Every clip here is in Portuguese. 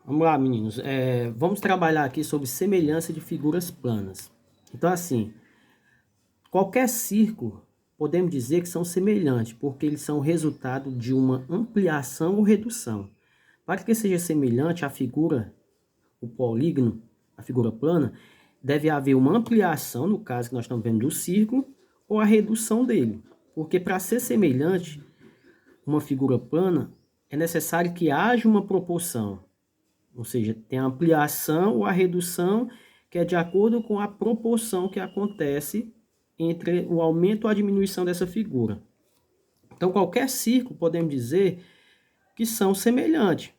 Vamos lá, meninos. Vamos trabalhar aqui sobre semelhança de figuras planas. Então, assim, qualquer círculo, podemos dizer que são semelhantes, porque eles são resultado de uma ampliação ou redução. Para que seja semelhante à figura, o polígono, a figura plana, deve haver uma ampliação, no caso que nós estamos vendo do círculo, ou a redução dele. Porque para ser semelhante, uma figura plana, é necessário que haja uma proporção. Ou seja, tem a ampliação ou a redução, que é de acordo com a proporção que acontece entre o aumento ou a diminuição dessa figura. Então, qualquer círculo, podemos dizer que são semelhantes.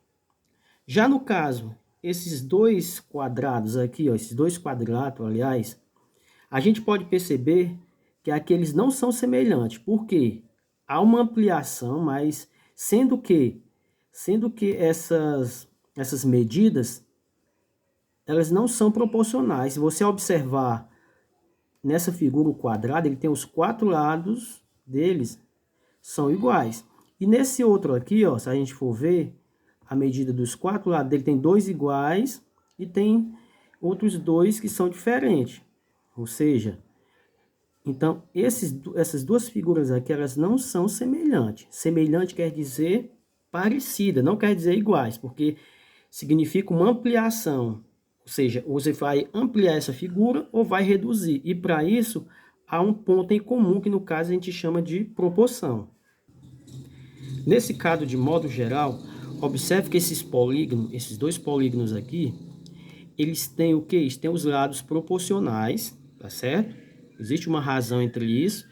Já no caso, esses dois quadrados aqui, ó, esses dois quadriláteros, aliás, a gente pode perceber que aqueles não são semelhantes. Por quê? Há uma ampliação, mas sendo que essas medidas elas não são proporcionais. Se você observar nessa figura o quadrado, ele tem os quatro lados deles são iguais. E nesse outro aqui, ó, se a gente for ver, a medida dos quatro lados dele tem dois iguais e tem outros dois que são diferentes. Ou seja, então essas duas figuras aqui, elas não são semelhantes. Semelhante quer dizer parecida, não quer dizer iguais, porque significa uma ampliação. Ou seja, você vai ampliar essa figura ou vai reduzir. E para isso, há um ponto em comum, que no caso a gente chama de proporção. Nesse caso, de modo geral, observe que esses polígonos, esses dois polígonos aqui, eles têm o quê? Eles têm os lados proporcionais, tá certo? Existe uma razão entre isso.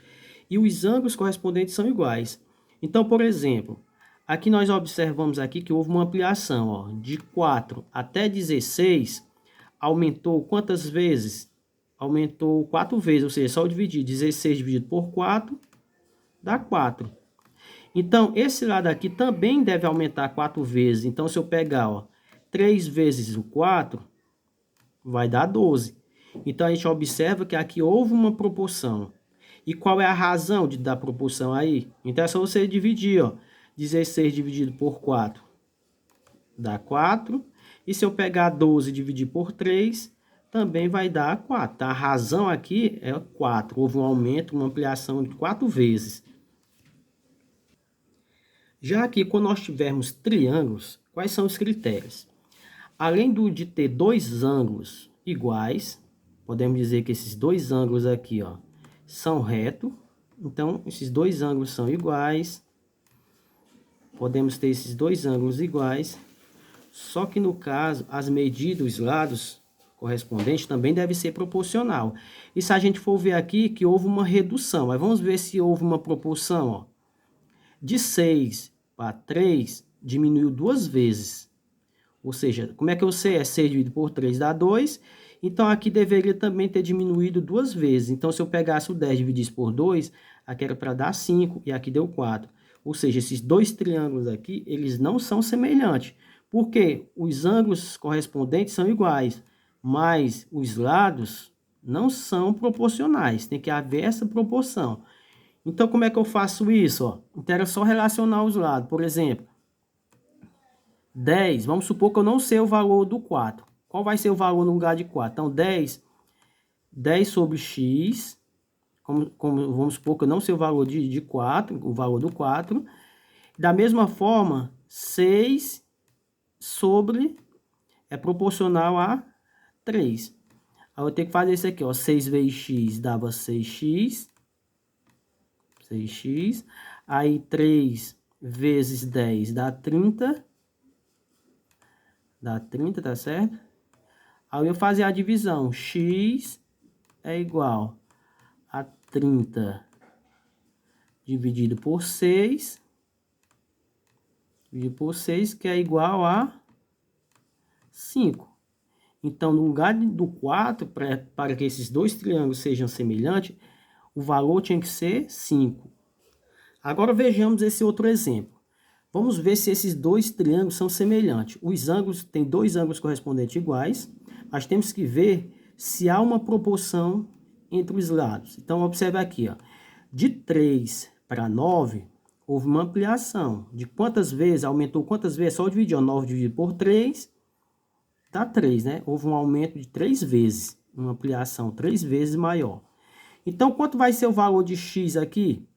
E os ângulos correspondentes são iguais. Então, por exemplo, aqui nós observamos aqui que houve uma ampliação, ó, de 4 até 16, aumentou quantas vezes? Aumentou 4 vezes, ou seja, só dividir 16 dividido por 4 dá 4. Então, esse lado aqui também deve aumentar 4 vezes. Então, se eu pegar, ó, 3 vezes o 4, vai dar 12. Então, a gente observa que aqui houve uma proporção. E qual é a razão de dar proporção aí? Então, é só você dividir, ó. 16 dividido por 4 dá 4. E se eu pegar 12 e dividir por 3, também vai dar 4. Tá? A razão aqui é 4. Houve um aumento, uma ampliação de 4 vezes. Já aqui, quando nós tivermos triângulos, quais são os critérios? Além de ter dois ângulos iguais, podemos dizer que esses dois ângulos aqui, ó, são retos. Então, esses dois ângulos são iguais. Podemos ter esses dois ângulos iguais. Só que no caso, as medidas, os lados correspondentes também devem ser proporcional. E se a gente for ver aqui que houve uma redução, mas vamos ver se houve uma proporção, ó. De 6 para 3, diminuiu duas vezes. Ou seja, como é que eu sei? É 6 dividido por 3 dá 2. Então, aqui deveria também ter diminuído duas vezes. Então, se eu pegasse o 10 e dividisse por 2, aqui era para dar 5 e aqui deu 4. Ou seja, esses dois triângulos aqui, eles não são semelhantes. Porque os ângulos correspondentes são iguais, mas os lados não são proporcionais. Tem que haver essa proporção. Então, como é que eu faço isso? Ó? Então, era só relacionar os lados. Por exemplo, 10, vamos supor que eu não sei o valor do 4. Qual vai ser o valor no lugar de 4? Então, 10 sobre x, vamos supor que eu não sei o valor de 4, o valor do 4. Da mesma forma, 6 sobre é proporcional a 3. Aí eu tenho que fazer isso aqui, ó. 6 vezes x dava 6x. 6x. Aí 3 vezes 10 dá 30. Dá 30, tá certo? Aí eu fazer a divisão. X é igual a 30 dividido por 6. Dividido por 6, que é igual a 5. Então, no lugar do 4, para que esses dois triângulos sejam semelhantes, o valor tinha que ser 5. Agora vejamos esse outro exemplo. Vamos ver se esses dois triângulos são semelhantes. Os ângulos, tem dois ângulos correspondentes iguais, mas temos que ver se há uma proporção entre os lados. Então, observe aqui, ó. De 3 para 9, houve uma ampliação. De quantas vezes? Aumentou quantas vezes? Só dividir, ó. 9 dividido por 3 tá 3, né? Houve um aumento de 3 vezes, uma ampliação 3 vezes maior. Então, quanto vai ser o valor de x aqui?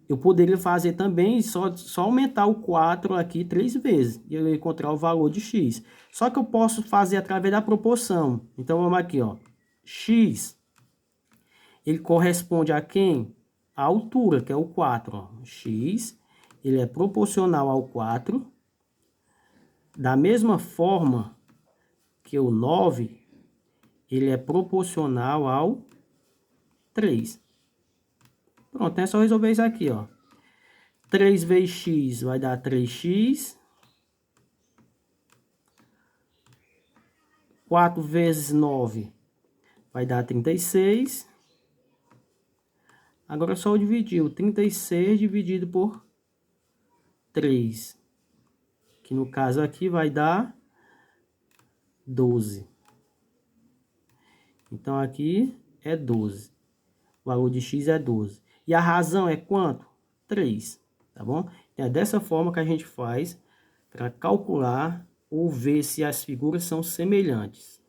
Eu poderia fazer também, só aumentar o 4 aqui 3 vezes, e eu ia encontrar o valor de x. Só que eu posso fazer através da proporção. Então, vamos aqui, ó. X, ele corresponde a quem? A altura, que é o 4, ó. X, ele é proporcional ao 4. Da mesma forma que o 9, ele é proporcional ao 3. Pronto, é só resolver isso aqui, ó. 3 vezes x vai dar 3x. 4 vezes 9 vai dar 36. Agora é só eu dividir o 36 dividido por 3. Que no caso aqui vai dar 12. Então aqui é 12. O valor de x é 12. E a razão é quanto? 3. Tá bom? Então é dessa forma que a gente faz para calcular ou ver se as figuras são semelhantes.